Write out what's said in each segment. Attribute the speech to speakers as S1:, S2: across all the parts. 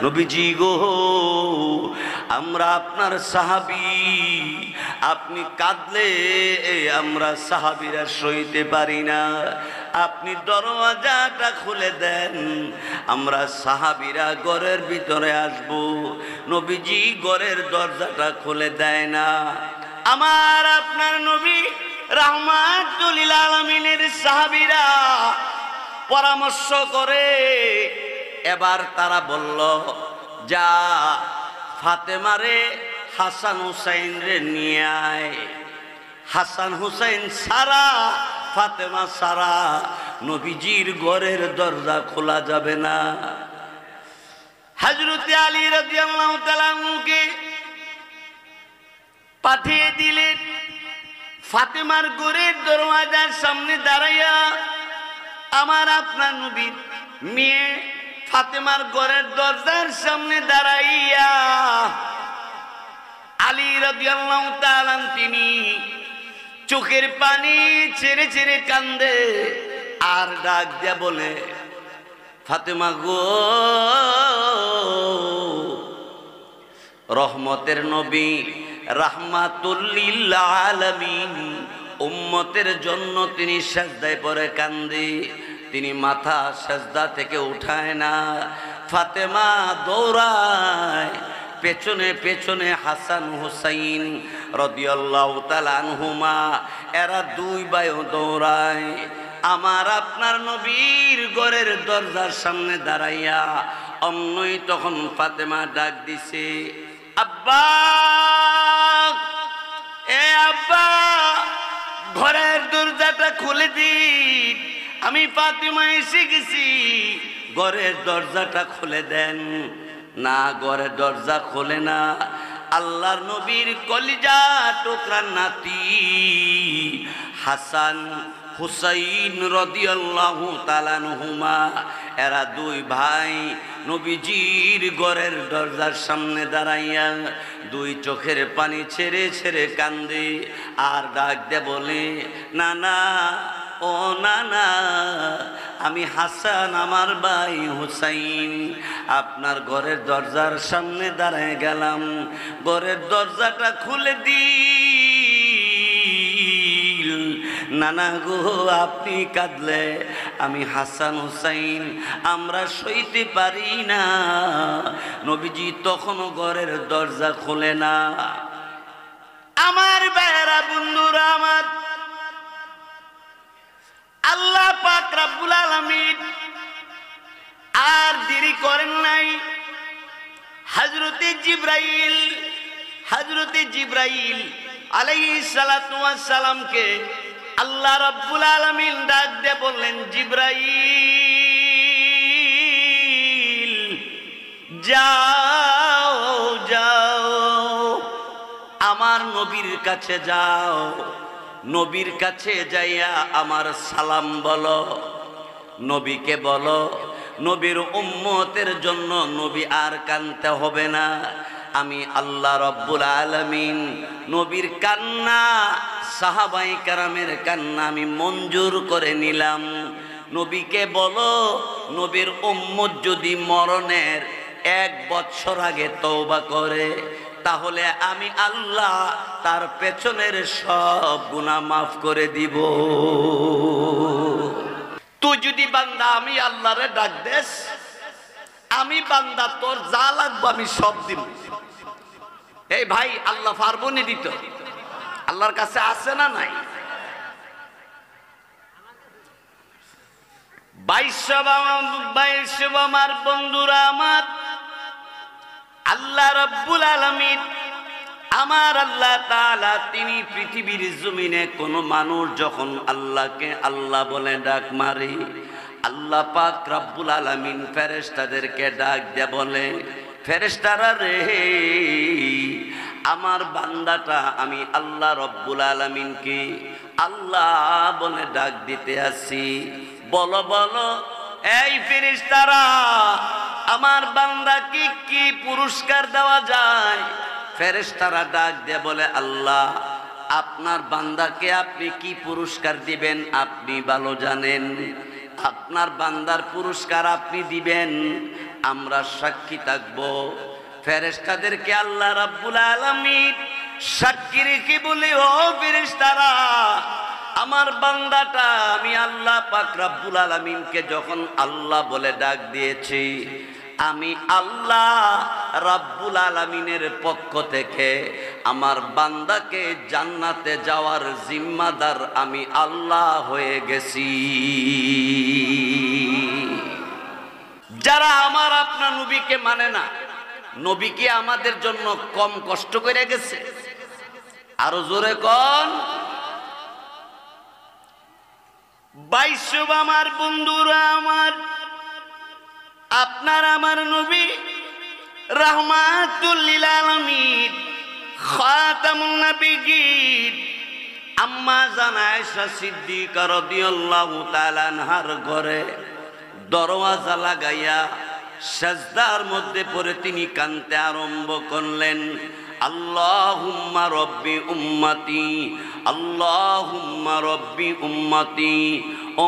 S1: নবীজি গো, আমরা আপনার সাহাবী, আপনি কাঁদলে আমরা সাহাবীরা সইতে পারি না, আপনি দরওয়াজাটা খুলে দেন, আমরা সাহাবীরা ঘরের ভিতরে আসব। নবীজি ঘরের দরজাটা খুলে দেয় না। আমার আপনার নবী রাহমাতুল লিল আলামিনের সাহাবীরা পরামর্শ করে, এবার তারা বলল, যা ফাতেমারে হাসান হুসাইন রে নিয়ে আয়। হাসান হুসাইন সারা, ফাতেমা সারা নবীজির ঘরের দরজা খোলা যাবে না। হযরত আলী রাদিয়াল্লাহু তাআলা আনহুকে পাঠিয়ে দিলেন ফাতেমার ঘরের দরওয়াজার সামনে দাঁড়াইয়া। আমার আপনার নবীর মেয়ে ফাতেমার ঘরের দরজার সামনে দাঁড়াইয়া আলী রাদিয়াল্লাহু তাআলা তিনি চোখের পানি ছেড়ে ছেড়ে কান্দে, আর ডাক দিয়া বলে, ফাতেমা গো, রহমতের নবী রাহমাতুল লিল আলামিন উম্মতের জন্য তিনি সিজদায় পড়ে কান্দে, তিনি মাথা সিজদা থেকে উঠায় না। ফাতেমা দৌড়ায় পেছনে পেছনে হাসান হুসাইন রাদিয়াল্লাহু তাআলা আনহুমা, এরা দুই ভাইও দৌড়ায়। আমার আপনার নবীর ঘরের দরজার সামনে দাঁড়াইয়া অন্যই তখন ফাতেমা ডাক দিছে, আব্বা, এ আব্বা, ঘরের দরজাটা খুলে দিন, আমি ফাতেমা এসে গেছি, ঘরের দরজাটা খুলে দেন। না, ঘরের দরজা খোলে না। আল্লাহর নবীর কলিজা টুকরা নাতি হাসান হুসাইন রাদিয়াল্লাহু তাআলা আনহুমা, এরা দুই ভাই নবীজির ঘরের দরজার সামনে দাঁড়াইয়া দুই চোখের পানি ছেড়ে ছেড়ে কান্দে, আর ডাক দে বলে, না না, ও না না, আমি হাসান, আমার ভাই হুসাইন আপনার ঘরের দরজার সামনে দাঁড়ায় গেলাম, ঘরের দরজাটা খুলে দিল। নানা গো, আপনি কাঁদলে আমি হাসান হুসাইন আমরা সইতে পারি না। নবীজি তখনও ঘরের দরজা খোলে না। আমার ভাইয়েরা, বন্ধুরা আমার, আল্লাহ পাক রব্বুল আলামিন আর দেরি করেন নাই। হযরতে জিবরাইল আলাইহিস সালাতু ওয়াস সালামকে আল্লাহ রব্বুল আলামিন ডাক দিয়ে বললেন, জিবরাইল যাও যাও, আমার নবীর কাছে যাও, নবীর কাছে যাইয়া আমার সালাম বলো, নবীকে বলো, নবীর উম্মতের জন্য নবী আর কানতে হবে না। আমি আল্লাহ রব্বুল আলামিন নবীর কান্না, সাহাবায়ে কেরামের কান্না আমি মঞ্জুর করে নিলাম। নবীকে বলো, নবীর উম্মত যদি মরণের 1 বছর আগে তওবা করে, তাহলে আমি আল্লাহ তার পেছনের সব গুনাহ মাফ করে দিব। তুই যদি বান্দা আমি আল্লাহরে ডাক দেস, আমি বান্দা তোর যা লাগবে আমি সব দিব। এই ভাই, আল্লাহ পারবো নি দিত? আল্লাহর কাছে আছে না নাই? 22 আমার বন্ধুরা আমার, আল্লাহ রাব্বুল আলামিন, আমার আল্লাহ তাআলা তিনি পৃথিবীর জমিনে কোন মানুষ যখন আল্লাহকে আল্লাহ বলে ডাক মারে, আল্লাহ পাক রব্বুল আলামিন ফেরেশতাদেরকে ডাক দিয়ে বলে, ফেরেশতারা রে, আমার বান্দাটা আমি আল্লাহ রব্বুল আলামিনকে আল্লাহ বলে ডাক দিতে আসি, বলো বলো এই ফেরেশতারা, আমার বান্দাকে কি পুরস্কার দেওয়া যায়? ফেরেশতারা ডাক দিয়ে বলে, আল্লাহ আপনার বান্দাকে আপনি কি পুরস্কার দিবেন আপনি ভালো জানেন, আপনার বান্দার পুরস্কার আপনি দিবেন। আমরা সাক্ষী থাকব। ফেরেশতাদেরকে আল্লাহ রাব্বুল আলামিন সাক্ষী রেখে বলে, ও ফেরেশতারা, আমার বান্দাটা আমি আল্লাহ পাক রাব্বুল আলামিনকে যখন আল্লাহ বলে ডাক দিয়েছি, আমি আল্লাহ রাব্বুল আলামিনের পক্ষ থেকে আমার বান্দাকে জান্নাতে যাওয়ার জিম্মাদার আমি আল্লাহ হয়ে গেছি। যারা আমার আপনার নবীকে মানে না, নবী কি আমাদের জন্য কম কষ্ট করে গেছে? আরো জোরে কোন। বাইশব আমার বন্ধুরা, আমার আপনার আমার নবী রাহমাতুল লিল আলামিন খাতামুন নবিয়্যিন আম্মা জান আয়েশা সিদ্দিকা রাদিয়াল্লাহু তাআলা আনহার ঘরে দরওয়াজা লাগাইয়া সাজদার মধ্যে পড়ে তিনি কাঁদতে আরম্ভ করলেন, আল্লাহুম্মা রব্বি উম্মতি, আল্লাহুম্মা রব্বি উম্মতি।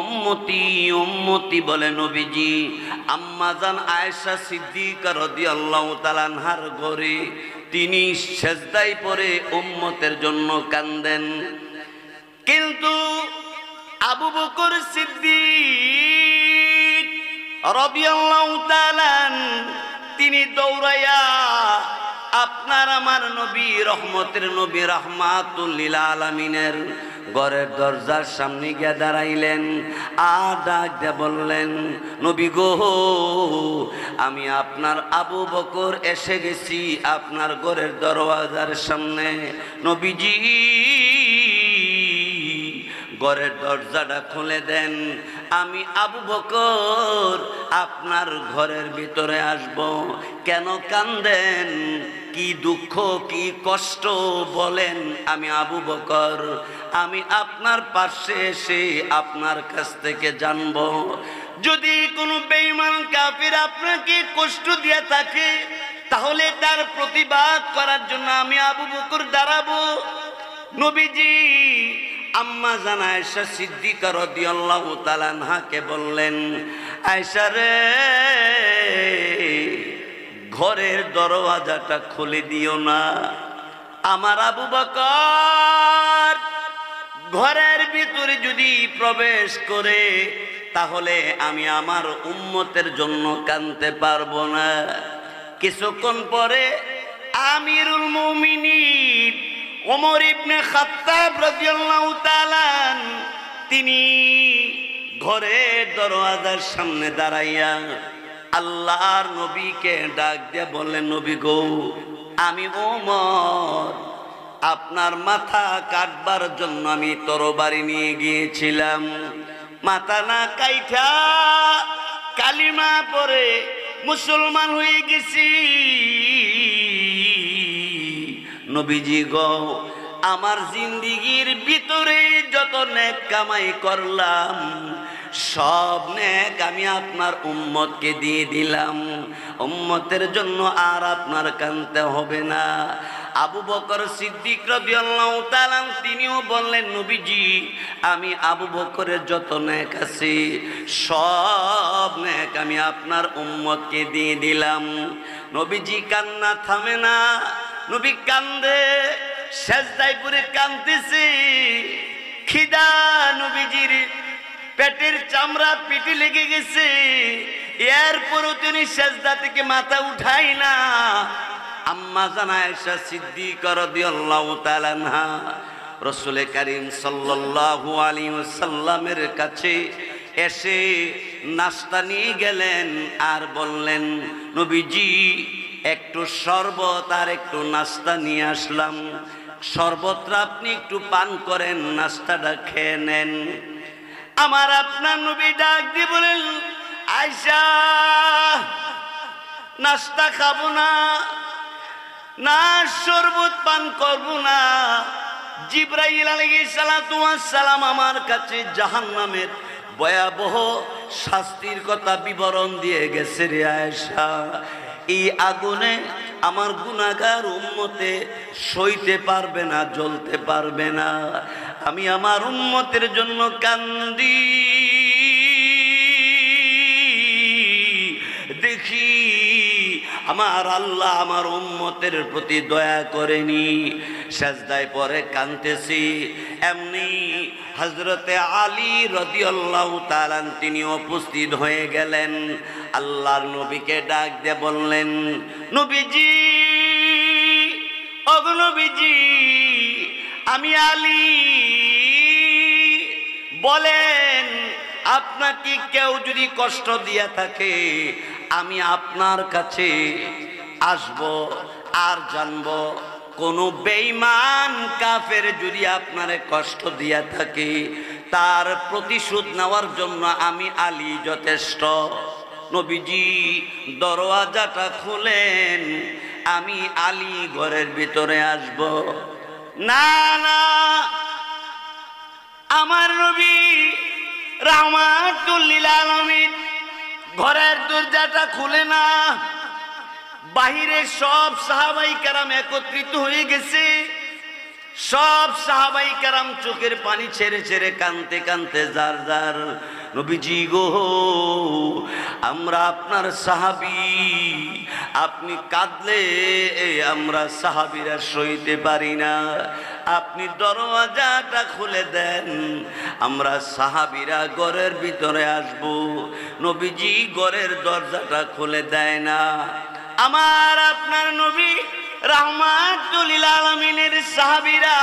S1: উম্মতি উম্মতি বলে নবীজি আম্মা জান আয়েশা সিদ্দিকা রাদিয়াল্লাহু তাআলা আনহার ঘরে তিনি সাজদায় পড়ে উম্মতের জন্য কাঁদেন। কিন্তু আবু বকর সিদ্দিক রাদিয়াল্লাহু তাআলা তিনি দৌড়াইয়া আপনার আমার নবী রহমতের নবী রাহমাতুল লিল আলামিনের ঘরের দরজার সামনে গিয়ে দাঁড়াইলেন। আর ডাক দিয়ে বললেন, নবী গো, আমি আপনার আবু বকর এসে গেছি আপনার ঘরের দরওয়াজার সামনে। নবীজি ঘরের দরজাটা খুলে দেন, আমি আবু বকর আপনার ঘরের ভিতরে আসব। কেন কান্দেন? কি দুঃখ কি কষ্ট বলেন? আমি আবু বকর, আমি আপনার পাশে এসে আপনার কাছ থেকে জানব। যদি কোনো বেঈমান কাফির আপনাকে কষ্ট দিয়ে থাকে, তাহলে তার প্রতিবাদ করার জন্য আমি আবু বকর দাঁড়াবো। নবীজি আম্মা জান আয়েশা সিদ্দিকা রাদিয়াল্লাহু তাআলা আনহাকে বললেন, আয়েশা রে, ঘরের দরওয়াজাটা খুলে দিও না। আমার আবু বকর ঘরের ভিতরে যদি প্রবেশ করে, তাহলে আমি আমার উম্মতের জন্য কাঁদতে পারবো না। কিছুক্ষণ পরে আমিরুল মুমিনিন ওমর ইবনে খাত্তাব রাদিয়াল্লাহু তাআলা তিনি ঘরের দরওয়াজার সামনে দাঁড়াইয়া আল্লাহর নবীকে ডাক দিয়ে বললেন, নবী গো, আমি ওমর আপনার মাথা কাটবার জন্য আমি তরবারি নিয়ে গিয়েছিলাম। মাথা না কাইঠা কালিমা পড়ে মুসলমান হয়ে গেছি। নবীজি গো, আমার জিন্দিগির ভিতরে যত নেক কামাই করলাম, সব নেক আমি আপনার উম্মতকে দিয়ে দিলাম। উম্মতের জন্য আর আপনার কাঁদতে হবে না। আবু বকর সিদ্দিক রাদিয়াল্লাহু তাআলা তিনিও বললেন, নবীজি আমি আবু বকরের যত নেক আছে, সব নেক আমি আপনার উম্মতকে দিয়ে দিলাম। নবীজি কান্না থামে না, নবী কান্দে, সেজদায় পড়ে কাঁদতেছে। খিদা নবীজির পেটের চামড়া পিঠে লেগে গেছে, এরপরও তিনি সেজদা থেকে মাথা উঠাই না। আম্মা জান আয়েশা সিদ্দিকা রাদিয়াল্লাহু তাআলা আনহা রাসূল কারীম সাল্লাল্লাহু আলাইহি ওয়াসাল্লামের কাছে এসে নাস্তা নিয়ে গেলেন আর বললেন, নবীজি একটু শরবত আর একটু নাস্তা নিয়ে আসলাম, শরবতটা আপনি একটু পান করেন, নাস্তাটা খেয়ে নেন। আমার আপনার নবী ডাক দিয়ে বলেন, আয়েশা নাস্তা খাবো না, না শরবত পান করবো না। জিবরাইল আলাইহিস সালাতু ওয়াস সালাম আমার কাছে জাহান্নামের ভয়াবহ শাস্তির কথা বিবরণ দিয়ে গেছে রে আয়েশা। এই আগুনে আমার গুনাহগার উম্মতে সইতে পারবে না, জ্বলতে পারবে না। আমি আমার উম্মতের জন্য কান্দি, দেখি আমার আল্লাহ আমার উম্মতের প্রতি দয়া করেনি। সেজদায় পরে কাঁদতেছি, এমনি হযরতে আলী রাদিয়াল্লাহু তাআলা তিনি উপস্থিত হয়ে গেলেন। আল্লাহর নবীকে ডাক দিয়ে বললেন, নবীজি, ওগো নবীজি, আমি আলী, বলেন আপনাকে কেউ যদি কষ্ট দিয়া থাকে আমি আপনার কাছে আসব আর জানবো। কোন বেঈমান কাফের যদি আপনারে কষ্ট দিয়া থাকে তার প্রতিশোধ নেওয়ার জন্য আমি আলী যথেষ্ট। নবীজি দরওয়াজাটা খুলেন, আমি আলী ঘরের ভিতরে আসব। না না, আমার নবী রাহমাতুল লিল আলামিন ঘরের দরজাটা খুলে না। বাহিরে সব সাহাবাই কেরাম একত্রিত হয়ে গেছে। সব সাহাবাই কেরাম চোখের পানি ছেড়ে ছেড়ে কাঁদতে কাঁদতে যার যার, নবীজি গো, আমরা আপনার সাহাবী, আপনি কাঁদলে আমরা সাহাবীরা সইতে পারি না, আপনি দরওয়াজাটা খুলে দেন, আমরা সাহাবীরা ঘরের ভিতরে আসব। নবীজি ঘরের দরজাটা খুলে দেয় না। আমার আপনার নবী রাহমাতুল লিল আলামিনের সাহাবীরা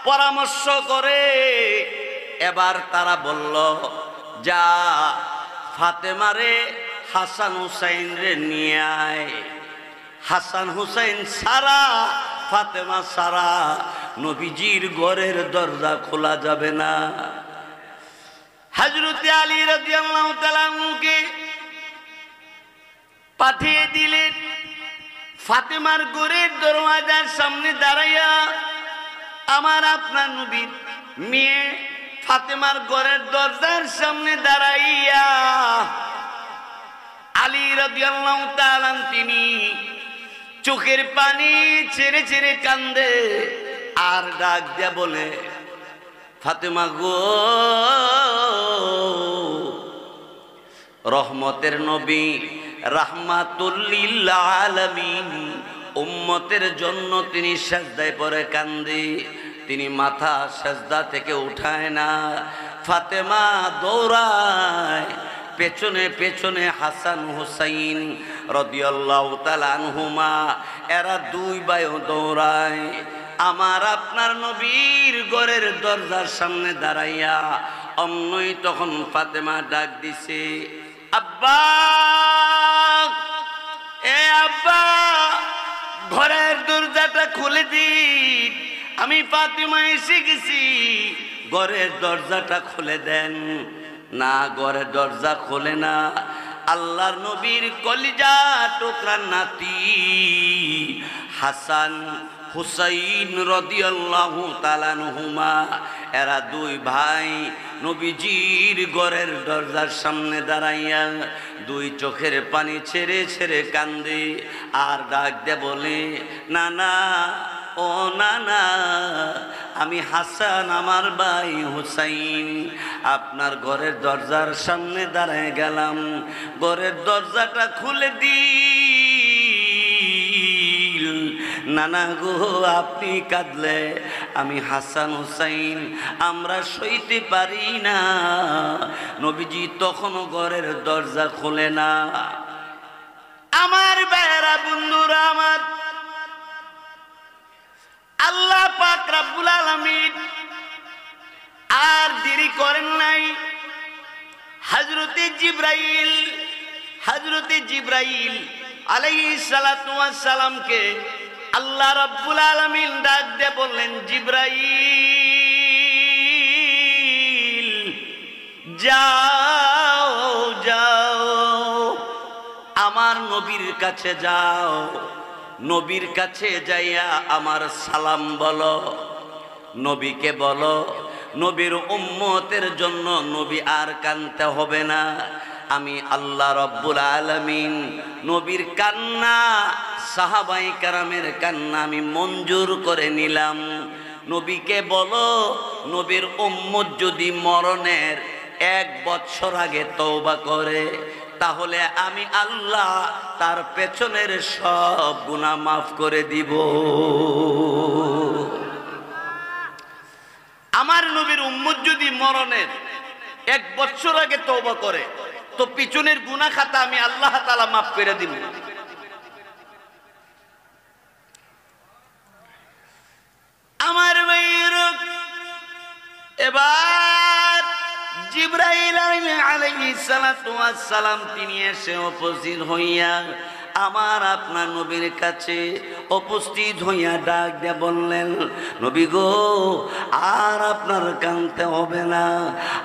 S1: পরামর্শ করে, এবার তারা বলল, যা ফাতেমারে হাসান হুসাইন রে নিয়ে আয়। হাসান হুসাইন সারা, ফাতেমা সারা নবীজির ঘরের দরজা খোলা যাবে না। হযরত আলী রাদিয়াল্লাহু তাআলা আনহুকে পাঠিয়ে দিলেন ফাতেমার ঘরের দরওয়াজার সামনে দাঁড়াইয়া। আমার আপনার নবীর মেয়ে ফাতেমার ঘরের দরজার সামনে দাঁড়াইয়া আলী রাদিয়াল্লাহু তাআলা তিনি চোখের পানি ছেড়ে ছেড়ে কান্দে আর ডাক দিয়া বলে, ফাতেমা গো, রহমতের নবী রাহমাতুল লিল আলামিন উম্মতের জন্য তিনি সেজদায় পড়ে কান্দে, তিনি মাথা সেজদা থেকে উঠায় না। ফাতেমা দৌড়ায়, পেছনে পেছনে হাসান হুসাইন রাদিয়াল্লাহু তাআলা আনহুমা, এরা দুই ভাইও দৌড়ায়। আমার আপনার নবীর ঘরের দরজার সামনে দাঁড়াইয়া অন্যই তখন ফাতেমা ডাক দিছে, আব্বা, এ আব্বা, ঘরের দরজাটা খুলে দিন, আমি ফাতেমা এসে গেছি, ঘরের দরজাটা খুলে দেন। না, ঘরের দরজা খোলে না। আল্লাহর নবীর কলিজা টুকরা নাতি হাসান হুসাইন রাদিয়াল্লাহু তাআলা আনহুমা, এরা দুই ভাই নবীজির ঘরের দরজার সামনে দাঁড়াইয়া দুই চোখের পানি ছেড়ে ছেড়ে কান্দে আর ডাক দে বলে, না না, ও না না, আমি হাসান, আমার ভাই হুসাইন আপনার ঘরের দরজার সামনে দাঁড়ায় গেলাম, ঘরের দরজাটা খুলে দিল। নানা গো, আপনি কাঁদলে আমি হাসান হুসাইন আমরা সইতে পারি না। নবীজি তখনও ঘরের দরজা খোলে না। আমার ভাইয়েরা, বন্ধুরা আমার, আল্লাহ পাক রব্বুল আলামিন আর দেরি করেন নাই। হযরতে জিবরাইল আলাইহিস সালাতু ওয়াস সালামকে আল্লাহ রব্বুল আলামিন ডাক দিয়ে বললেন, জিবরাইল যাও যাও, আমার নবীর কাছে যাও, নবীর কাছে যাইয়া আমার সালাম বলো। নবীকে বলো, নবীর উম্মতের জন্য নবী আর কানতে হবে না। আমি আল্লাহ রব্বুল আলামিন নবীর কান্না, সাহাবাই কেরামের কান্না আমি মঞ্জুর করে নিলাম। নবীকে বলো, নবীর উম্মত যদি মরণের 1 বছর আগে তওবা করে তাহলে আমি আল্লাহ তার পেছনের সব গুনাহ মাফ করে দিব। আমার নবীর উম্মত যদি মরণের 1 বছর আগে তওবা করে তো পিছনের গুনাহ খাতা আমি আল্লাহ তাআলা মাফ করে দিব। আমার ভাইয়ের, এবার জিবরাইল আলাইহিস সালাতু ওয়াস সালাম তিনি এসে উপস্থিত হইয়া আমার আপনার নবীর কাছে উপস্থিত হইয়া ডাক দিয়ে বললেন, নবী গো, আর আপনার কাঁদতে হবে না।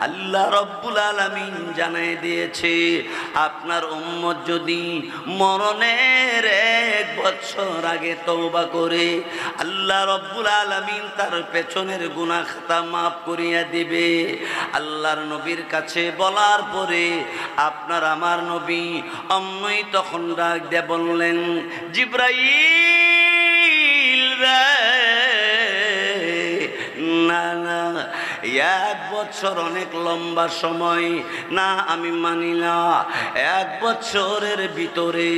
S1: আল্লাহ রব্বুল আলামিন জানাই দিয়েছে আপনার উম্মত যদি মরণের 1 বছর আগে তওবা করে আল্লাহ রব্বুল আলামিন তার পেছনের গুনাহ খাতা মাফ করিয়া দিবে। আল্লাহর নবীর কাছে বলার পরে আপনার আমার নবী অমনই তখন ডাক দিয়ে বললেন, জিবরাইল রে, না না, 1 বছর অনেক লম্বা সময়, না আমি মানি না। 1 বছরের ভিতরে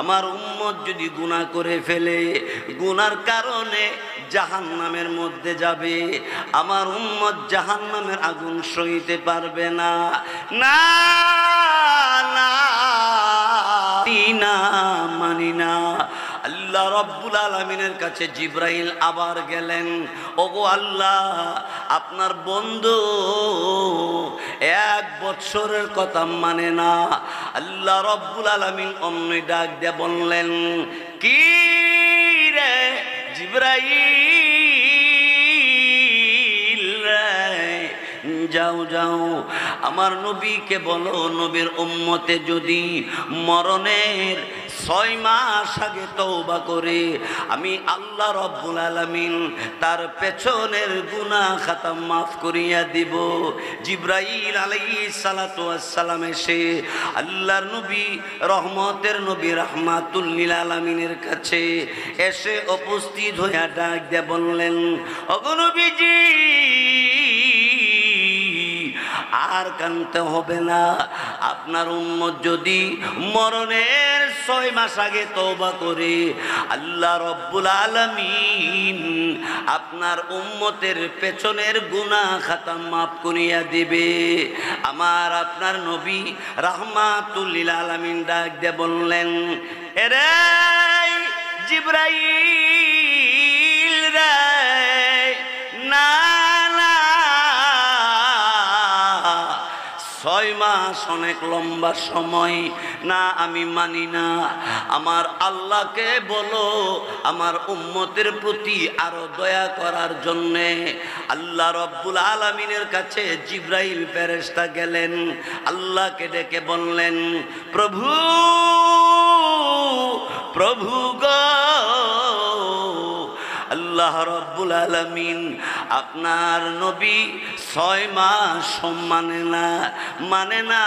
S1: আমার উম্মত যদি গুনাহ করে ফেলে, গুনার কারণে জাহান্নামের মধ্যে যাবে, আমার উম্মত জাহান্নামের আগুন সইতে পারবে না। না না না, মানি না। আল্লাহ রব্বুল আলামিনের কাছে জিবরাইল আবার গেলেন, ওগো আল্লাহ, আপনার বন্ধু 1 বছরের কথা মানে না। আল্লাহ রব্বুল আলামিন অমনি ডাক দিয়ে বললেন, কি রে জিবরাইল রে, যাও যাও আমার নবীকে বলো, নবীর উম্মতে যদি মরণের 6 মাস আগে তওবা করে আমি আল্লাহ রব্বুল আলামিন তার পেছনের গুনাহ খাতা মাফ করিয়া দিব। জিবরাইল আলাইহিস সালাতু ওয়াস সালাম এসে আল্লাহর নবী, রহমতের নবী, রাহমাতুল লিল আলামিনের কাছে এসে উপস্থিত হইয়া ডাক দিয়ে বললেন, ওগো নবীজি, আর কাঁদতে হবে না। আপনার উম্মত যদি মরণের 6 মাস আগে তওবা করে আল্লাহ রব্বুল আলামিন আপনার উম্মতের পেছনের গুনাহ খাতা মাফ করিয়া দিবে। আমার আপনার নবী রাহমাতুল লিল আলামিন ডাক দিয়ে বললেন, এরে জিবরাইল রে, না না, 6 মাস অনেক লম্বা সময়, না আমি মানি না। আমার আল্লাহকে বলো আমার উম্মতের প্রতি আরো দয়া করার জন্যে। আল্লাহ রব্বুল আলামিনের কাছে জিবরাইল ফেরেশতা গেলেন, আল্লাহকে ডেকে বললেন, প্রভু প্রভু গো, আল্লাহ রব্বুল আলামিন আপনার নবী 6 মাস মানে না।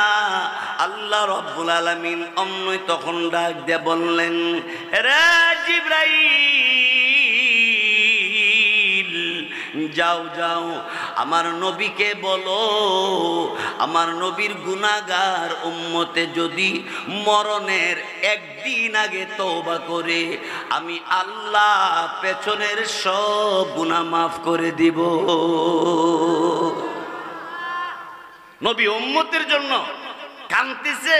S1: আল্লাহ রব্বুল আলামিন অমনই তখন ডাক দিয়ে বললেন, রে জিবরাইল, যাও যাও আমার নবীকে বলো আমার নবীর গুনাহগার উম্মতে যদি মরণের 1 দিন আগে তওবা করে আমি আল্লাহ পেছনের সব গুনাহ মাফ করে দিব। নবী উম্মতের জন্য কাঁদতেছে।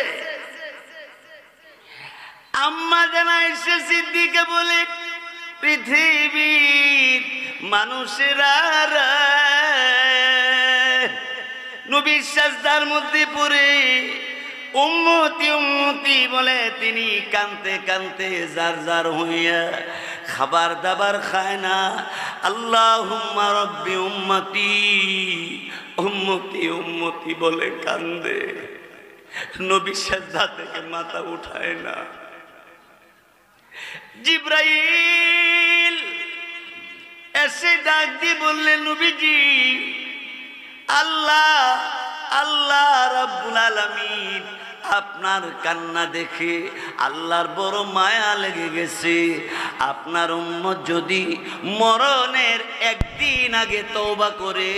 S1: আম্মা জানা এসে সিদ্দিকে বলে, পৃথিবীর মানুষেরা নবীর সাজদার মধ্যে পড়ে উম্মতি উম্মতি বলে তিনি কাঁদতে কাঁদতে জার জার হইয়া খাবার দাবার খায় না। আল্লাহুম্মা রব্বি উম্মতি উম্মতি উম্মতি বলে কান্দে, নবী সাজদা থেকে মাথা উঠায় না। জিবরাইল এসে ডাক দিয়ে বললেন, নবীজি, আল্লাহ আল্লাহ রাব্বুল আলামিন আপনার কান্না দেখে আল্লাহর বড় মায়া লেগে গেছে। আপনার উম্মত যদি মরণের একদিন আগে তওবা করে,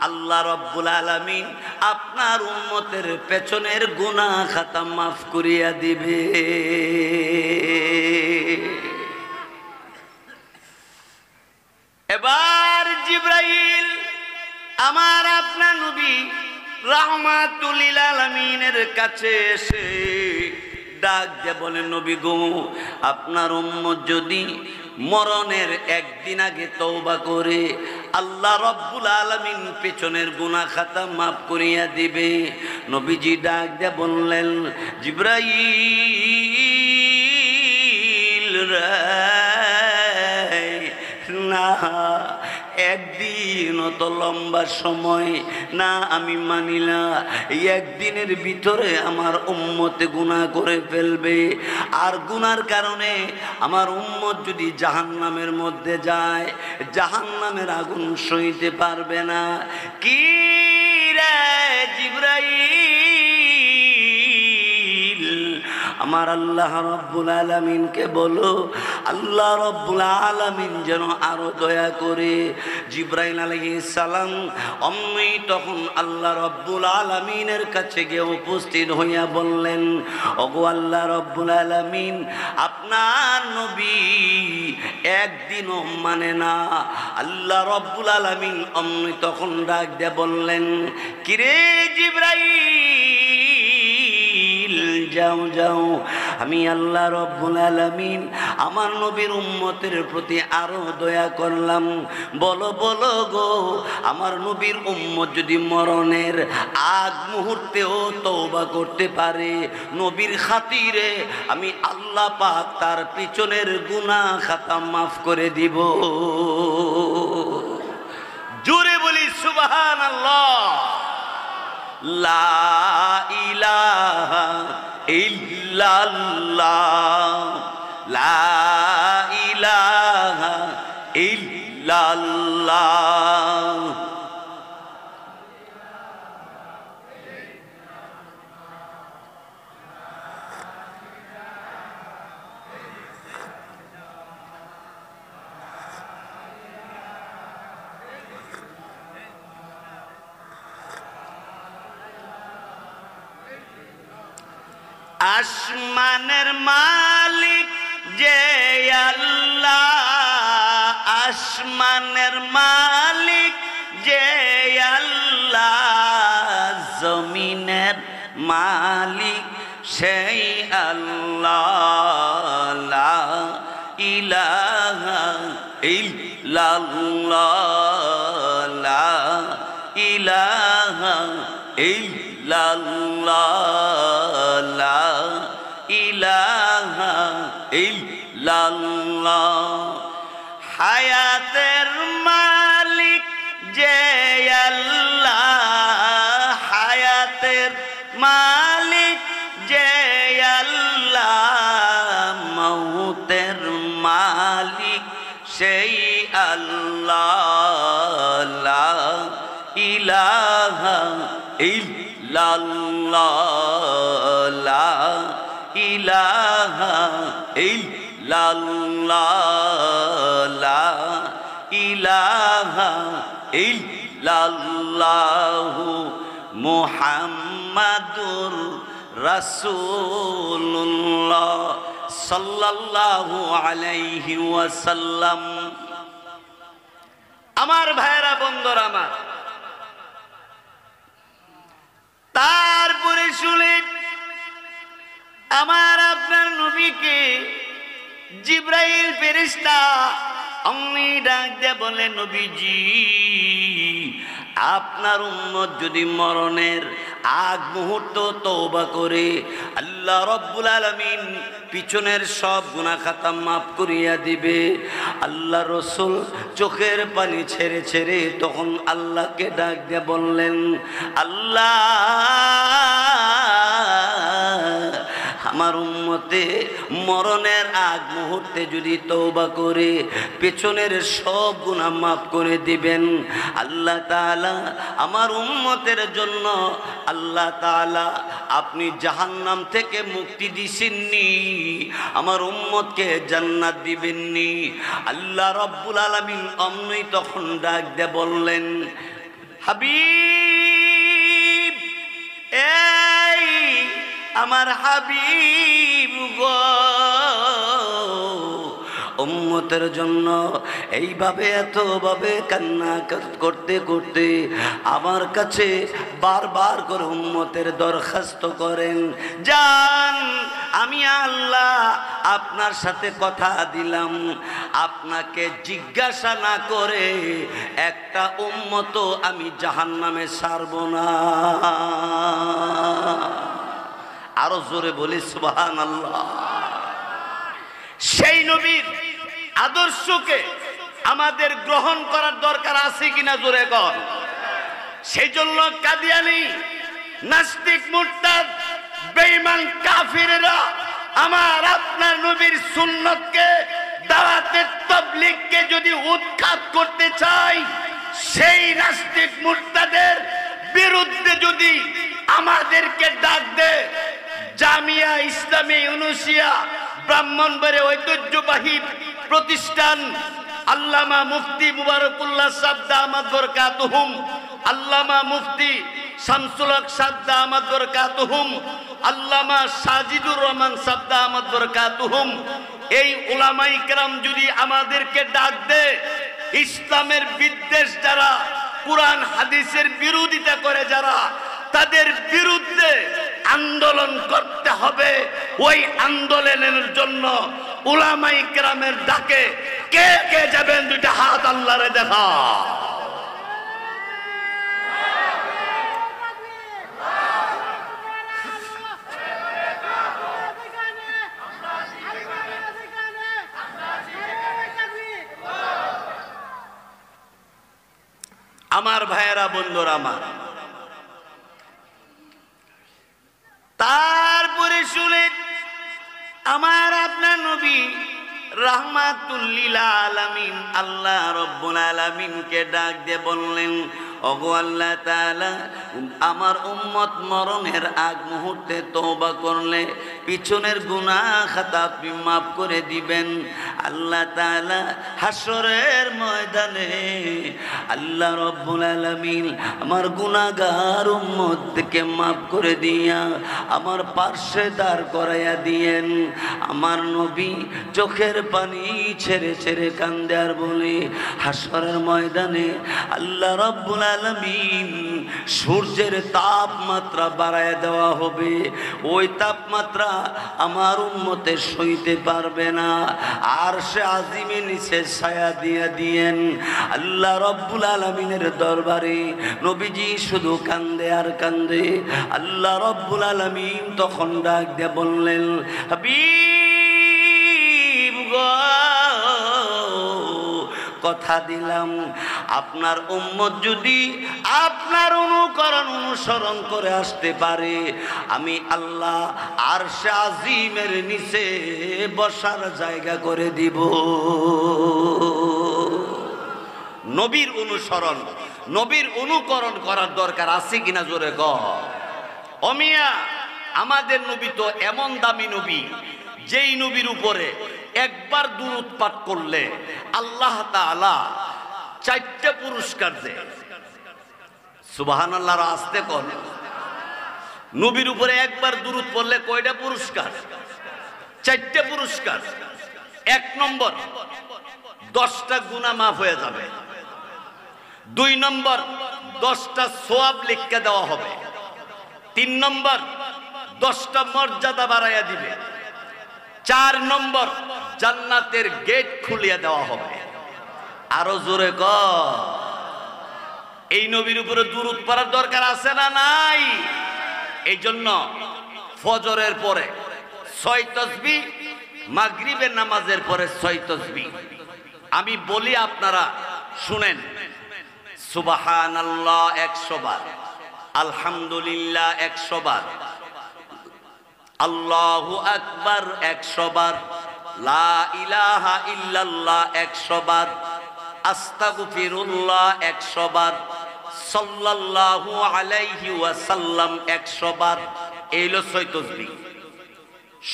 S1: আল্লাহ রাব্বুল আলামিন আপনার উম্মতের পেছনের গুনাহ খাতা মাফ করিয়া দিবে। এবার জিবরাইল আমার আপনার নবী রাহমাতুল লিল আলামিনের কাছে এসে ডাক দিয়ে বলে, নবী গো, আপনার উম্মত যদি মরণের একদিন আগে তওবা করে, আল্লাহ রাব্বুল আলামিন পেছনের গুনাহ খাতা মাফ করিয়া দিবে। নবীজি ডাক দিয়ে বললেন, জিবরাইল না, একদিন অত লম্বা সময় না, আমি মানি না। এই একদিনের ভিতরে আমার উম্মতে গুনাহ করে ফেলবে, আর গুনার কারণে আমার উম্মত যদি জাহান্নামের মধ্যে যায়, জাহান্নামের আগুন সইতে পারবে না। কি রে জিবরাইল, আমার আল্লাহ রাব্বুল আলামিনকে বলো, আল্লাহ রাব্বুল আলামিন যেন আরো দয়া করে। জিবরাইল আলাইহিস সালাম অমনি তখন আল্লাহ রাব্বুল আলামিনের কাছে গিয়ে উপস্থিত হইয়া বললেন, ওগো আল্লাহ রাব্বুল আলামিন, আপনার নবী একদিনও মানে না। আল্লাহ রাব্বুল আলামিন অমনি তখন ডাক দিয়ে বললেন, কিরে জিবরাইল, যাও যাও, আমি আল্লাহ রাব্বুল আলামিন আমার নবীর উম্মতের প্রতি আরো দয়া করলাম। বলো বলো গো, আমার নবীর উম্মত যদি মরণের আগ মুহূর্তেও তওবা করতে পারে, নবীর খাতিরে আমি আল্লাহ পাক তার পিছনের গুনাহ খাতা মাফ করে দিব। জোরে বলি সুবহানাল্লাহ। লা ইলাহা ইল্লাল্লাহ, লা ইলাহা ইল্লাল্লাহ। আসমানের মালিক যে আল্লাহ, আসমানের মালিক যে আল্লাহ, জমিনের মালিক সেই আল্লাহ। লা ইলাহা ইল্লাল্লাহ, লা ইলাহা ইল্লাল্লাহ, লা ইলাহা ইল্লাল্লাহ। হায়াতের মালিক যে আল্লাহ, হায়াতের মালিক যে আল্লাহ, মৌতের মালিক সেই আল্লাহ। লা ইলাহা ইল্লাল্লাহ, লা ইলাহা ইল্লাল্লাহ, লা ইলাহা ইল্লাল্লাহ। মুহাম্মাদুর রাসূলুল্লাহ সাল্লাল্লাহু আলাইহি ওয়াসাল্লাম। আমার ভাইরা বন্ধুরা আমার, তারপরে শুনে আমার আপনার নবীকে জিবরাইল ফেরেশতা অমনি ডাক দিয়ে বলে, নবীজি, আপনার উম্মত যদি মরণের আগ মুহূর্ত তওবা করে, আল্লাহ রাব্বুল আলামিন পিছনের সব গুনাহ খাতা মাফ করিয়া দিবে। আল্লাহ রসুল চোখের পানি ছেড়ে ছেড়ে তখন আল্লাহকে ডাক দিয়ে বললেন, আল্লাহ, আমার উম্মতে মরণের আগ মুহূর্তে যদি তওবা করে পেছনের সব গুনাহ মাফ করে দিবেন আল্লাহ তাআলা আমার উম্মতের জন্য আল্লাহ তাআলা আপনি জাহান্নাম থেকে মুক্তি দিছেননি, আমার উম্মতকে জান্নাত দিবেননি। আল্লাহ রাব্বুল আলামিন অমনি তখন ডাক দিয়ে বললেন, হাবিব, এই আমার হাবিব গো, উম্মতের জন্য এইভাবে এতভাবে কান্না করতে করতে আমার কাছে বারবার করে উম্মতের দরখাস্ত করেন, জান আমি আল্লাহ আপনার সাথে কথা দিলাম, আপনাকে জিজ্ঞাসা না করে একটা উম্মত আমি জাহান্নামে ছাড়ব না। আরো জোরে বলি সুবহানাল্লাহ। সেই নবীর আদর্শকে আমাদের গ্রহণ করার দরকার আছে কিনা জোরে কর। সেই জন্য কাদিয়ানি, নাস্তিক, মুরতাদ, বেঈমান, কাফিররা আমার আপনার নবীর সুন্নতকে, দাওয়াতে তাবলীগকে যদি উৎখাত করতে চায়, সেই নাস্তিক মুরতাদের বিরুদ্ধে যদি আমাদেরকে ডাক দেয়, জামিয়া ইসলামী ইউনুসিয়া ব্রাহ্মণবাড়িয়া ঐতিহ্যবাহী প্রতিষ্ঠান আল্লামা মুফতি মুবারকুল্লাহ সাহেব দামাত বরকাতুহুম, আল্লামা মুফতি শামসুল হক সাহেব দামাত বরকাতুহুম, আল্লামা সাজিদুর রহমান সাহেব দামাত বরকাতুহুম, এই উলামায়ে কেরাম যদি আমাদেরকে ডাক দেয়, ইসলামের বিদ্বেষ যারা, কুরআন হাদিসের বিরোধিতা করে যারা, তাদের বিরুদ্ধে আন্দোলন করতে হবে। ওই আন্দোলনের জন্য উলামায়ে কেরামের ডাকে কে কে যাবেন? দুইটা হাত আল্লাহরে দেখা। আমার ভাইয়েরা, বন্ধুরা আমার, তারপরে শুনে আমার আপনার নবী রাহমাতুল লিল আলামিন আল্লাহ রাব্বুল আলামিনকে ডাক দিয়ে বললেন, ওগো আল্লাহ তাআলা, আমার উম্মত মরণের আগ মুহূর্তে তওবা করলে পিছনের গুনাহ খাতা আপনি মাফ করে দিবেন। আল্লাহ তাআলা হাসরের ময়দানে আল্লাহ রাব্বুল আলামিন আমার গুনাহগার উম্মতকে মাফ করে দিয়া আমার পার্শ্বে দাঁড় করাইয়া দিয়েন। আমার নবী চোখের পানি ছেড়ে ছেড়ে কান্দে আর বলে, হাসরের ময়দানে আল্লাহ রাব্বুল আলামিন সূর্যের তাপমাত্রা বাড়ায় দেওয়া হবে, ওই তাপমাত্রা আমার উম্মতে সইতে পারবে না, আর সে আজিমে নিচে ছায়া দিয়ে দিয়েন। আল্লাহ রাব্বুল আলামিনের দরবারে নবীজি শুধু কান্দে আর কান্দে। আল্লাহ রাব্বুল আলামিন তখন ডাক দিয়ে বললেন, হাবিব গো, কথা দিলাম আপনার উম্মত যদি আপনার অনুসরণ করে আসতে পারে, আমি আল্লাহ আরশে আজিমের নিচে বসার জায়গা করে দিব। নবীর অনুসরণ, নবীর অনুকরণ করার দরকার আছে কিনা জোরে গ। অমিয়া, আমাদের নবী তো এমন দামি নবী, যেই নবীর উপরে একবার দুরূদ পাঠ করলে আল্লাহ তাআলা 4টা পুরস্কার দেয়। সুবহানাল্লাহ, আস্তে কর। নবীর উপরে একবার দুরূদ পড়লে কয়টা পুরস্কার? 4টা পুরস্কার। 1 নম্বর, 10টা গুনাহ মাফ হয়ে যাবে। 2 নম্বর, 10টা সওয়াব লিখে দেওয়া হবে। 3 নম্বর, 10টা মর্যাদা বাড়াইয়া দিবে। 4 নম্বর, জান্নাতের গেট খুলিয়ে দেওয়া হবে। আরো জোরে ক। এই নবীর উপরে দুরূদ পড়ার দরকার আছে না নাই? এই জন্য ফজরের পরে 6 তাসবিহ, মাগরিবের নামাজের পরে 6 তাসবিহ। আমি বলি, আপনারা শুনেন। সুবহানাল্লাহ 100 বার, আলহামদুলিল্লাহ 100 বার, আল্লাহু আকবার 100 বার, লা ইলাহা ইল্লাল্লাহ 100 বার, আস্তাগফিরুল্লাহ 100 বার, সাল্লাল্লাহু আলাইহি ওয়াসাল্লাম 100 বার। এই হলো 6 তাসবিহ।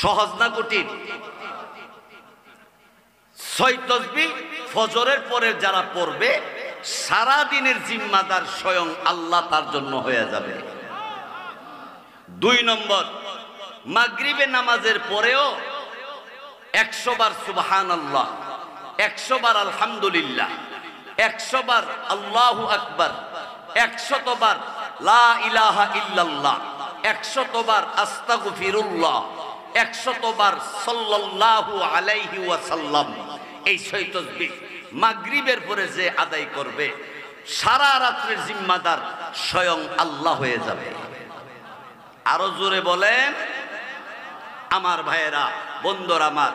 S1: সহজ না কঠিন? 6 তাসবিহ ফজরের পরে যারা পড়বে সারা দিনের জিম্মাদার স্বয়ং আল্লাহ তার জন্য হয়ে যাবে। 2 নম্বর, মাগরিবে নামাজের পরেও 100 বার সুবহানাল্লাহ, 100 বার আলহামদুলিল্লাহ, 100 বার আল্লাহু আকবার, 100 বার লা ইলাহা ইল্লাল্লাহ, 100 বার আস্তাগফিরুল্লাহ, 100 বার সাল্লাল্লাহু আলাইহি ওয়াসাল্লাম। এই 6 তাসবিহ মাগরিবের পরে যে আদায় করবে সারা রাতের জিম্মাদার স্বয়ং আল্লাহ হয়ে যাবে। আরো জোরে বলেন। আমার ভাইয়েরা, বন্ধুরা আমার,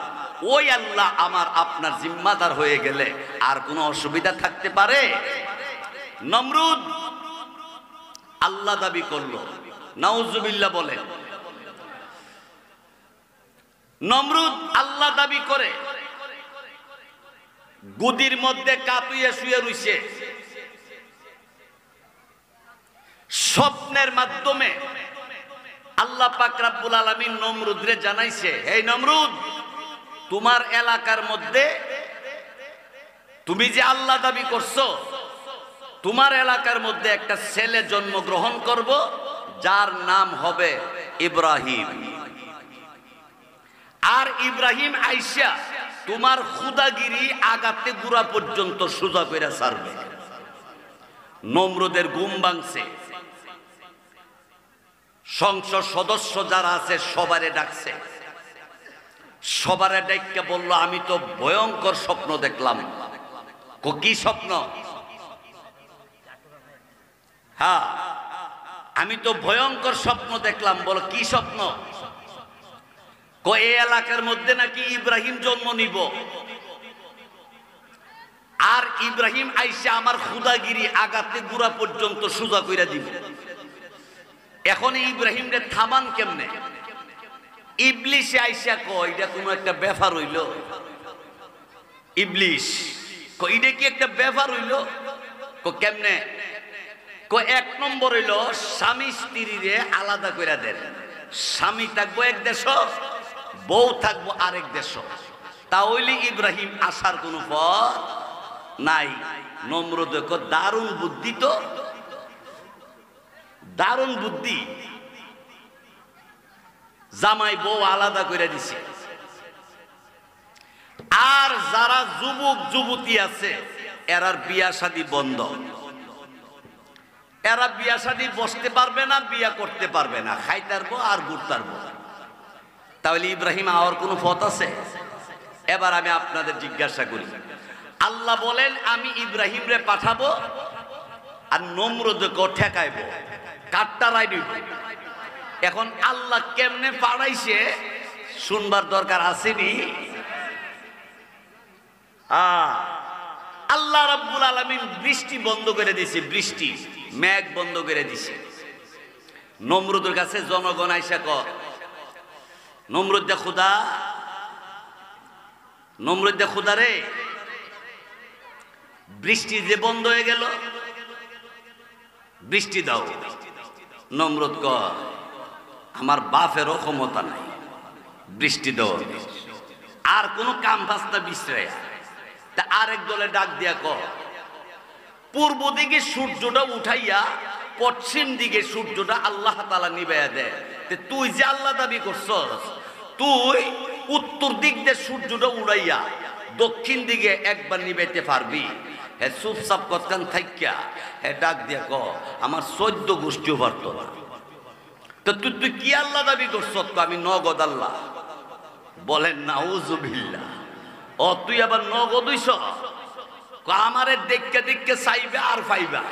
S1: ওই আল্লাহ আমার আপনার জিম্মাদার হয়ে গেলে আর কোনো অসুবিধা থাকতে পারে? নমরুদ আল্লাহ দাবি করলো, নাউজুবিল্লাহ বলেন। নমরুদ আল্লাহ দাবি করে গুদির মধ্যে কাতুয়ে শুয়ে রইছে। স্বপ্নের মাধ্যমে আল্লাহ পাক রব্বুল আলামিন নমরুদরে জানাইছে, হে নমরুদ, তোমার এলাকার মধ্যে তুমি যে আল্লাহ দাবি করছো, তোমার এলাকার মধ্যে একটা ছেলে জন্মগ্রহণ করব যার নাম হবে ইব্রাহিম। আর ইব্রাহিম আইসা তোমার খুদাগিরি আগাতে গুড়া পর্যন্ত সোজা করে ছাড়বে। নমরুদের ঘুম ভাঙছে। সংসদ সদস্য যারা আছে সবারে ডাকছে। সবারে ডাইকা বলল, আমি তো ভয়ঙ্কর স্বপ্ন দেখলাম। কি স্বপ্ন? হ্যাঁ, আমি তো ভয়ঙ্কর স্বপ্ন দেখলাম। বলো কি স্বপ্ন? এই এলাকার মধ্যে নাকি ইব্রাহিম জন্ম নিব, আর ইব্রাহিম আইসা আমার খুদাগিরি আগাতে গুড়া পর্যন্ত সোজা কইরা দিব। এখন ইব্রাহিম রে থামান কেমনে? ইবলিশে আইসা কয় এটা কোনো একটা ব্যাপার হইল? ইবলিশ কয় এটা কি একটা ব্যাপার হইল? কেমনে? এক নম্বর হইল স্বামী স্ত্রীরে আলাদা কইরা দেন। স্বামী থাকবো এক দেশ, বউ থাকবো আরেক দেশ। তাহলে ইব্রাহিম আসার কোনো পথ নাই। নমরুদ দারুণ বুদ্ধি, তো দারুণ বুদ্ধি। জামাই বউ আলাদা করে দিছে। আর যারা যুবক যুবতী আছে এরার বিয়া শাদী বন্ধ। এরা বিয়া শাদী বসতে পারবে না, বিয়া করতে পারবে না, খাইতারবো আর ঘুরতারবো। তাহলে ইব্রাহিম আওয়ার কোনো পথ আছে? এবার আমি আপনাদের জিজ্ঞাসা করি, আল্লাহ বলেন আমি ইব্রাহিম রে পাঠাবো আর নমরুদকে ঠেকাইবো, কাটটা রাই দিব। এখন আল্লাহ কেমনে পাঠাইছে শুনবার দরকার আসেনি? আল্লাহ রাব্বুল আলামিন বৃষ্টি বন্ধ করে দিয়েছে, বৃষ্টি মেঘ বন্ধ করে দিছে। নমরুদের কাছে জনগণ আইসা কয়, নমরুদ দে খুদা, নমরুদ দে খুদা রে, বৃষ্টি যে বন্ধ হয়ে গেল, বৃষ্টি দাও। নমরুদ কয় আমার বাপেরও ক্ষমতা নাই বৃষ্টি দেওয়া, আর কোনো কাম বাস্তা বিশ্রায়। তা আরেক দলে ডাক দিয়া কয় পূর্ব দিকে সূর্যটা উঠাইয়া পশ্চিম দিকে সূর্যটা আল্লাহ তাআলা নিবাইয়া দেয়। তুই যে আল্লাহ দাবি করছস, তুই উত্তর দিক দিয়ে সূর্যটা উড়াইয়া দক্ষিণ দিকে একবার নিবাইতে পারবি? হে চুপচাপ কতক্ষণ থাইকা হে ডাক দিয়া ক আমার 14 গোষ্ঠীও পারত না। তো তুই কি আল্লাহ দাবি করছস? আমি নগদ আল্লাহ। বলেন নাউজুবিল্লাহ। ও তুই আবার নগদ হইছ? আমারে দেখকে দেখকে চাইবে আর পাইবা।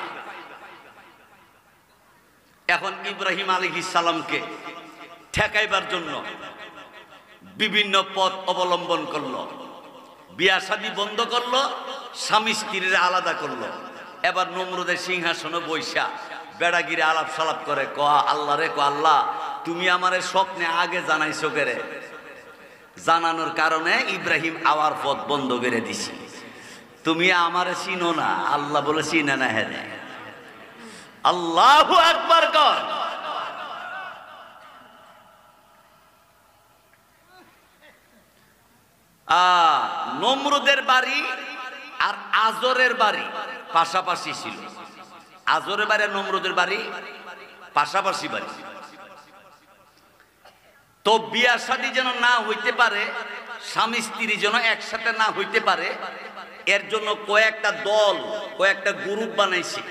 S1: এখন ইব্রাহিম আলাইহিস সালামকে ঠেকাইবার জন্য বিভিন্ন পথ অবলম্বন করলো। বিয়া শাদী বন্ধ করলো, স্বামী স্ত্রীর আলাদা করলো। এবার নমরুদের সিংহাসনে বৈশা বেড়াগিরে আলাপ সালাপ করে, ক আল্লাহ রে, ক আল্লাহ তুমি আমারে স্বপ্নে আগে জানাইছো কেরে? জানানোর কারণে ইব্রাহিম আওয়ার পথ বন্ধ করে দিছি। তুমি আমারে চিনো না, আল্লাহ বলে চিনে না। হ্যাঁ, আল্লাহু আকবার কর। নমরুদের বাড়ি আর আজরের বাড়ি পাশাপাশি ছিল। আজরের বাড়ি আর নমরুদের বাড়ি পাশাপাশি বাড়ি। তো বিয়া শাদী যেন না হইতে পারে, স্বামী স্ত্রী যেন একসাথে না হইতে পারে, এর জন্য কয়েকটা দল, কয়েকটা গ্রুপ বানাইছে।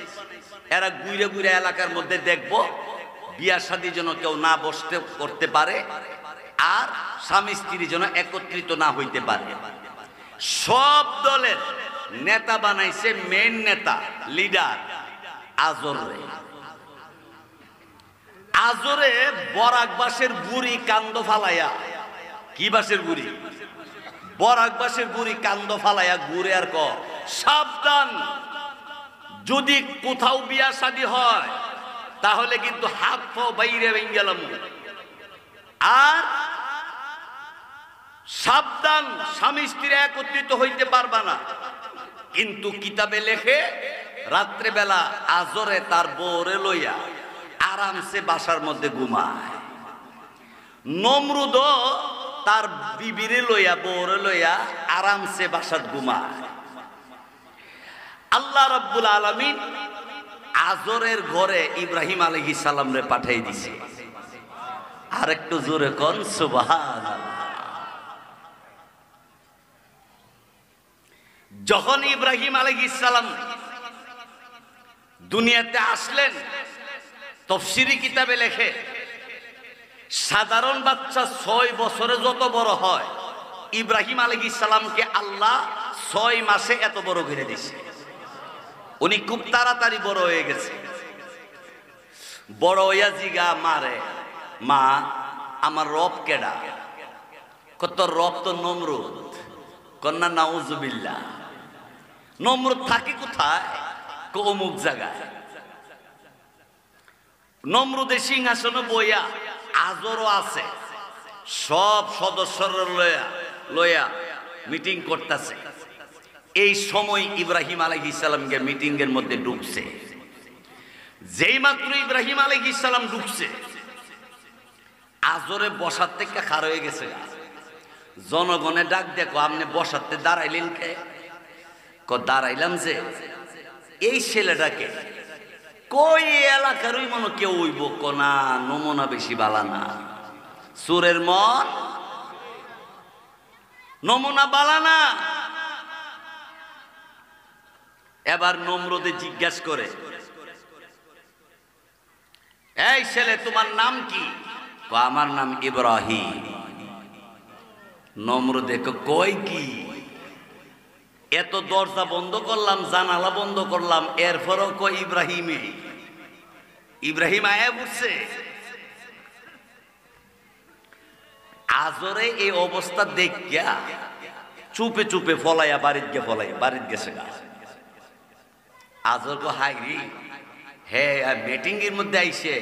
S1: এরা ঘুরে ঘুরে এলাকার মধ্যে দেখবো বিয়া শাদী যেন কেউ না বসতে করতে পারে, আর স্বামী স্ত্রী যেন একত্রিত না হইতে পারে। সব দলের নেতা বানাইছে, মেন নেতা, লিডার আজরে। আজরে বরাক বাসের বুড়ি কান্দ ফালাইয়া, কি বাসের বুড়ি? বরাক বাসের বুড়ি কান্দ ফালাইয়া ঘুরে আর সাবধান, যদি কোথাও বিয়া শাদী হয় তাহলে কিন্তু হাত পা বাইরে ভেঙে গেলাম। আর সাবধান, স্বামী স্ত্রী একত্রিত হইতে পারবা না। কিন্তু কিতাবে লেখে রাত্রেবেলা আজরে তার বউরে লইয়া আরামসে বাসার মধ্যে ঘুমায়। নমরুদও তার বিবিরে লইয়া, বউরে লইয়া আরামসে বাসাত ঘুমায়। আল্লাহ রাব্বুল আলামিন আজরের ঘরে ইব্রাহিম আলাইহিস সালাম রে পাঠাই দিছে। আর একটু জোরে কোন সুবহানাল্লাহ। যখন ইব্রাহিম আলাইহিস সালাম দুনিয়াতে আসলেন, তাফসীরি কিতাবে লেখে সাধারণ বাচ্চা 6 বছরে যত বড় হয়, ইব্রাহিম আলাইহিস সালামকে আল্লাহ 6 মাসে এত বড় করে দিয়েছে। উনি খুব তাড়াতাড়ি বড় হয়ে গেছে। বড় হইয়া জিগা মারে, মা আমার রব কেডা? কত রব তো নমরুদ। কন্যা নাউজুবিল্লাহ। নমরুদ থাকে কোথায়? অমুক জায়গায়। নমরুদের সিংহাসনে বইয়া আজরও আছে, সব সদস্যরা লইয়া মিটিং করতেছে। এই সময় ইব্রাহিম আলাইহিস সালামকে মিটিং এর মধ্যে ঢুকছে। যেই মাত্র ইব্রাহিম আলাইহিস সালাম ঢুকছে, আজরে বসার থেকে খার হয়ে গেছে। জনগণে ডাক দেখো, আপনি বসাতে দাঁড়াইলেন কে? দাঁড়াইলাম যে এই ছেলেটাকে কই এলাকারই মনে কেউ হইব কোনা, নমুনা বেশি বালা না, সুরের মন নমুনা বালা না। এবার নমরুদে জিজ্ঞাসা করে, এই ছেলে তোমার নাম কি? আমার নাম ইব্রাহিম। নমরুদে কই কি? এত দরজা বন্ধ করলাম, জানালা বন্ধ করলাম, এরপরও কই ইব্রাহিমে। ইব্রাহিম আয়া বুঝছে। আজরে এই অবস্থা দেখিয়া চুপে চুপে ফলাইয়া বাড়িত গেছে গা। আজর কো হাইরি, হ্যাঁ মিটিং এর মধ্যে আইছে।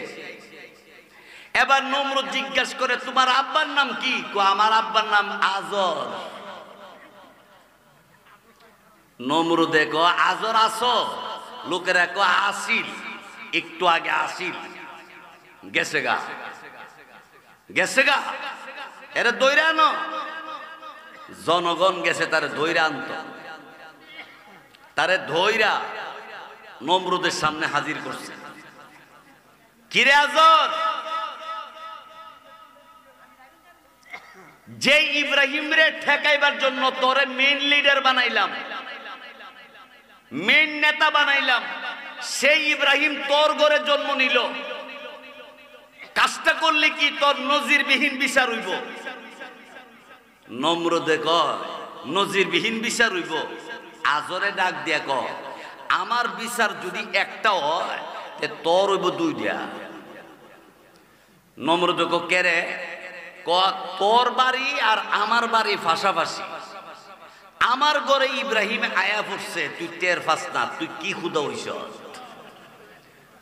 S1: এবার নমরুদ জিজ্ঞাসা করে, তোমার আব্বার নাম কি? আমার আব্বার নাম আজর। নমরুদে কো আজর আসো? লোকেরা কো আসিল, একটু আগে আসিল, গেছে গা। এরা দইরা আনো। জনগণ গেছে তারে ধইরা আনত। তারে ধইরা নমরুদের সামনে হাজির করছে। কিরে আজর, যে ইব্রাহিম রে ঠেকাইবার জন্য তোরে মেইন লিডার বানাইলাম, মেইন নেতা বানাইলাম, সেই ইব্রাহিম তোর ঘরে জন্ম নিল। কাজটা করলে কি তোর নজিরবিহীন বিচার হইব? নমরুদে কয় নজিরবিহীন বিচার হইব? আজরে ডাক দিয়া কয়, আমার বিচার যদি একটা হয় তোর হইব 2টা। নমরুদে কয় কেরে? তোর বাড়ি আর আমার বাড়ি পাশাপাশি। আমার ঘরে ইব্রাহিম আয়া পড়ছে, তুই টের পাস না? তুই কি খুদা হইছ?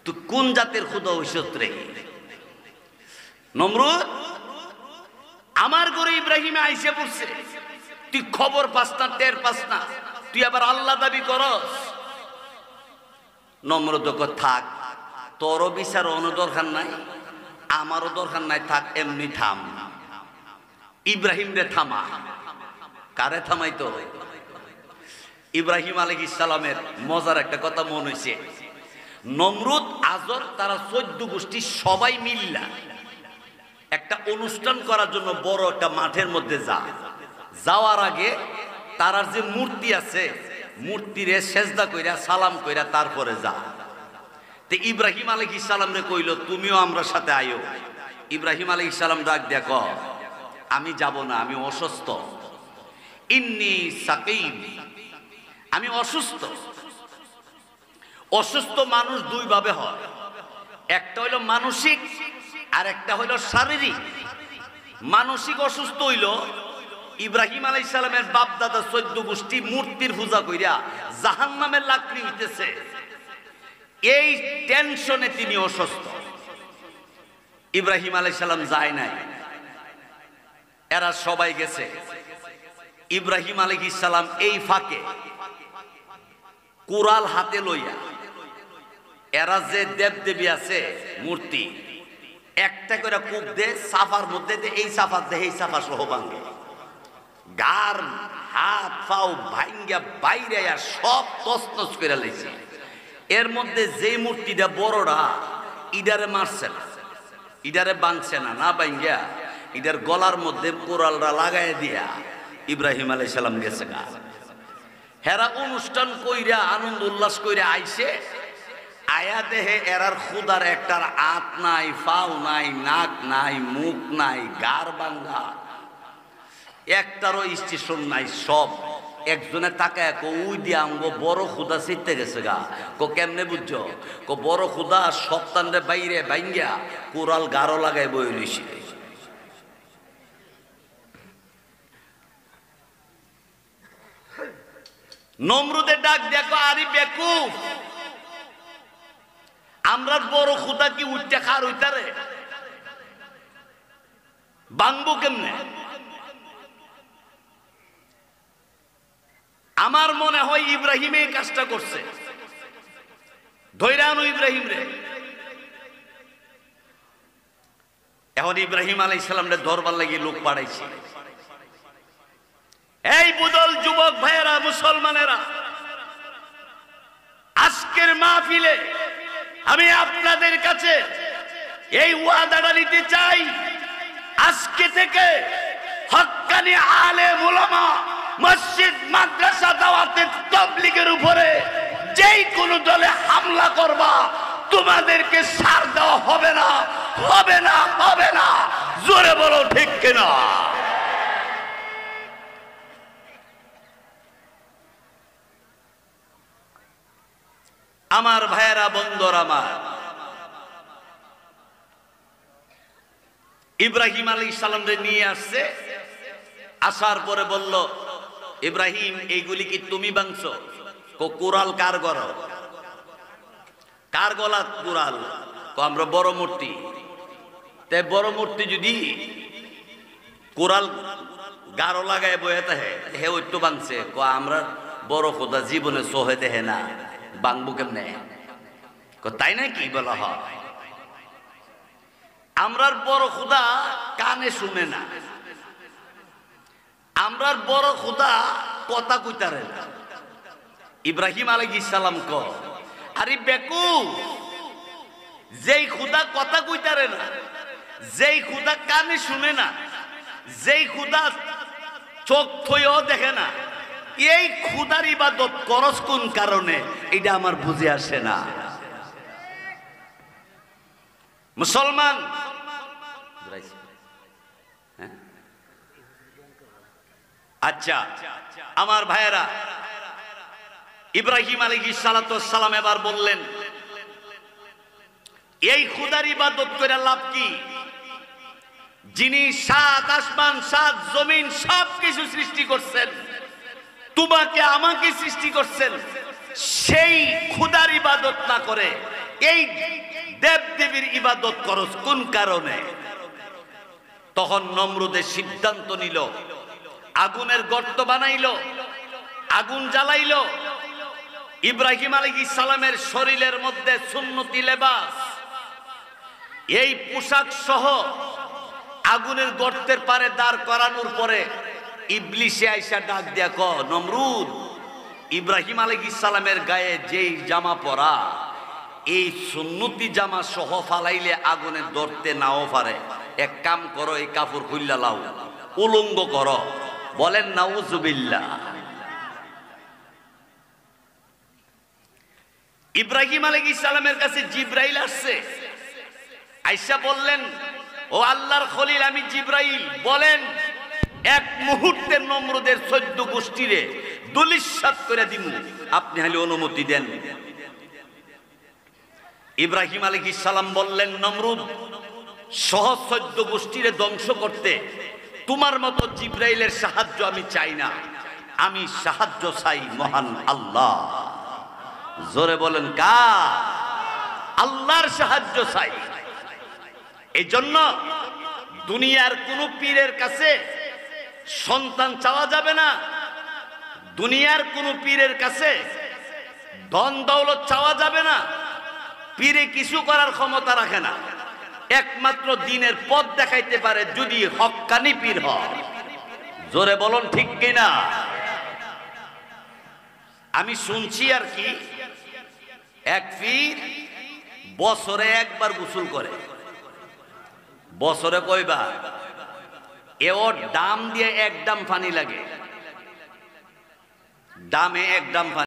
S1: তুই কোন জাতের খুদা হইছ রে? নমরুদ আমার ঘরে ইব্রাহিমে আইসে পড়ছে, তুই খবর পাস না, টের পাস না, তুই আবার আল্লাহ দাবি করস। নমরুদ থাক, তোরও বিচার অন্য দরকার নাই, আমারও দরকার নাই, থাক এমনি থাম। ইব্রাহিম রে থামা। কারে থামাইতো? ইব্রাহিম আলাইহিস সালামের মজার একটা কথা মনে হয়েছে। নমরুদ আজর তারা 14 গোষ্ঠী সবাই মিল্লা একটা অনুষ্ঠান করার জন্য বড় একটা মাঠের মধ্যে যাওয়ার আগে তারার যে মূর্তি আছে মূর্তিরে সেজদা কইরা সালাম কইরা তারপরে যা। তো ইব্রাহিম আলাইহিস সালাম রে কইল তুমিও আমরা সাথে আইও। ইব্রাহিম আলাইহিস সালাম ডাক দেয়া কয় আমি যাব না, আমি অসুস্থ। ইন্নী সাকিম, আমি অসুস্থ। অসুস্থ মানুষ দুই ভাবে হয়, একটা হইল মানসিক আর একটা হইল শারীরিক। মানসিক অসুস্থ হইল ইব্রাহিম আলাইহিস সালামের বাপ দাদা 14 গোষ্ঠী মূর্তির পূজা কইরা জাহান্নামের লাকড়ি হইতেছে, এই টেনশনে তিনি অসুস্থ। ইব্রাহিম আলাইহিস সালাম যায় নাই, এরা সবাই গেছে। ইব্রাহিম আলাইহিস সালাম এই ফাঁকে কুরাল হাতে লইয়া এরা যে দেবদেবী আছে মূর্তি একটা করে কূপ দে সাফার মধ্যে দে, এই সাফা দে এই সাফা সহ ভাঙ্গে, গার হাত পাও ভাঙ্গা বাইরে সব তছনছ করে লাইছে। এর মধ্যে যে মূর্তিটা বড়রা ইডারে মারছে না, ইডারে বাঁধছে না, না ভাঙ্গা ইডার গলার মধ্যে কোরালরা লাগাই দিয়া ইব্রাহিম আলাইহিস সালাম গেছে গা। হেরা অনুষ্ঠান কইরা আনন্দ উল্লাস কইরা আইছে, আয়া দেহে এরার খুদার একটার আত নাই, ফাও নাই, নাক নাই, মুখ নাই, গার বাঙ্গা, একটারও স্টেশন নাই। সব একজনে তাকায় কো উই দিয়া আমগো বড় খুদা চিনতে গেছে গা। কো কেমনে বুঝছো? কো বড় খুদা সপ্তাহে বাইরে বাইঙ্গা কোরাল গারো লাগাই বই লইছে। নমরুদের ডাক দেখো, আরে বেকুফ, আমরা বড় খুদা কি উঠতে খার হইতারে বাংবো কেমনে? আমার মনে হয় ইব্রাহিম এই কাজটা করছে, ধৈর্য আনো ইব্রাহিম রে। এখন ইব্রাহিম আলাইহিস সালাম রে ধরবার লাগি লোক পাঠাইছে। এই বুদল যুবক ভাইয়েরা, মুসলমানেরা, আজকের মাহফিলে আমি আপনাদের কাছে এই ওয়াদাটা নিতে চাই, আজকে থেকে হক্কানি আলেম উলামা মসজিদ মাদ্রাসা দাওয়াতে তাবলীগের উপরে যেই কোনো দলে হামলা করবা তোমাদেরকে ছাড় দেওয়া হবে না, হবে না, হবে না। জোরে বলো ঠিক কিনা? আমার ভাইয়েরা, বন্ধুরা আমার, ইব্রাহিম আলাইহিস সালাম রে নিয়ে আসছে। আসার পরে বলল ইব্রাহিম এইগুলি কি তুমি ভাঙছো? কোরাল কার গর, কার গলা কোরাল? আমরা বড় মূর্তি। তাই বড় মূর্তি যদি কোরাল গারো লাগায় বয়ে থাকে হে ওই তো ভাঙছে। আমরা বড় খোদা জীবনে সহে দেহে না, বাংবু কেমনে? তাই না কি বলা হয়? আমরার বড় খুদা কানে শুনে না, আমরার বড় খুদা কথা কইতারে না। ইব্রাহিম আলাইহিস সালাম ক আরে বেকুফ, যেই খুদা কথা কইতারে না, যেই খুদা কানে শুনে না, যেই খুদা চোখ থইও দেখে না, এই খুদার ইবাদত করস কোন কারণে? এটা আমার বুঝে আসে না। মুসলমান আচ্ছা আমার ভাইয়েরা, ইব্রাহিম আলাইহিস সালাতু ওয়াস সালাম এবার বললেন এই খুদার ইবাদত করে লাভ কি? যিনি সাত আসমান সাত জমিন সব কিছু সৃষ্টি করছেন, তোমাকে আমাকে সৃষ্টি করছেন, সেই খুদার ইবাদত না করে এই দেব দেবীর ইবাদত করস কোন কারণে? তখন নমরুদের সিদ্ধান্ত নিল, আগুনের গর্ত বানাইল, আগুন জ্বালাইল। ইব্রাহিম আলাইহিস সালামের শরীরের মধ্যে সুন্নতি লেবাস, এই পোশাক সহ আগুনের গর্তের পারে দাঁড় করানোর পরে ইবলিসে আইসা ডাক দিয়া ক, নমরুদ, ইব্রাহিম আলাইহিস সালামের গায়ে যেই জামা পরা, এই সুন্নতি জামা সহ ফালাইলে আগুনে ধরতে নাও পারে। এক কাম করো, এই কাপড় খুললা লাও, উলঙ্গ করো। বলেন নাউজুবিল্লাহ। ইব্রাহিম আলাইহিস সালামের কাছে জিবরাইল আসছে, আয়েশা বললেন, ও আল্লাহর খলিল, আমি জিবরাইল, বলেন এক মুহূর্তে নমরুদের 14 গোষ্ঠীরে দুলিশাত করে দিমু, আপনি হলে অনুমতি দেন। ইব্রাহিম আলাইহিস সালাম বললেন, নমরুদ সহ 14 গোষ্ঠীরে ধ্বংস করতে তোমার মতো জিবরাইলের সাহায্য আমি চাই না, আমি সাহায্য চাই মহান আল্লাহ। জোরে বলেন কার? আল্লাহর সাহায্য চাই। এই জন্য দুনিয়ার কোন পীরের কাছে সন্তান চাওয়া যাবে না, দুনিয়ার কোন পীরের কাছে ধন দৌলত চাওয়া যাবে না। পীরে কিছু করার ক্ষমতা রাখে না, একমাত্র দিনের পথ দেখাইতে পারে যদি হক্কানি পীর হয়। জোরে বলুন ঠিক কিনা? আমি শুনছি আর কি, এক পীর বছরে একবার গোসল করে। বছরে কয়বার? ওর ডাম দিয়ে 1 ডাম পানি লাগে, ডামে 1 ডাম পানি।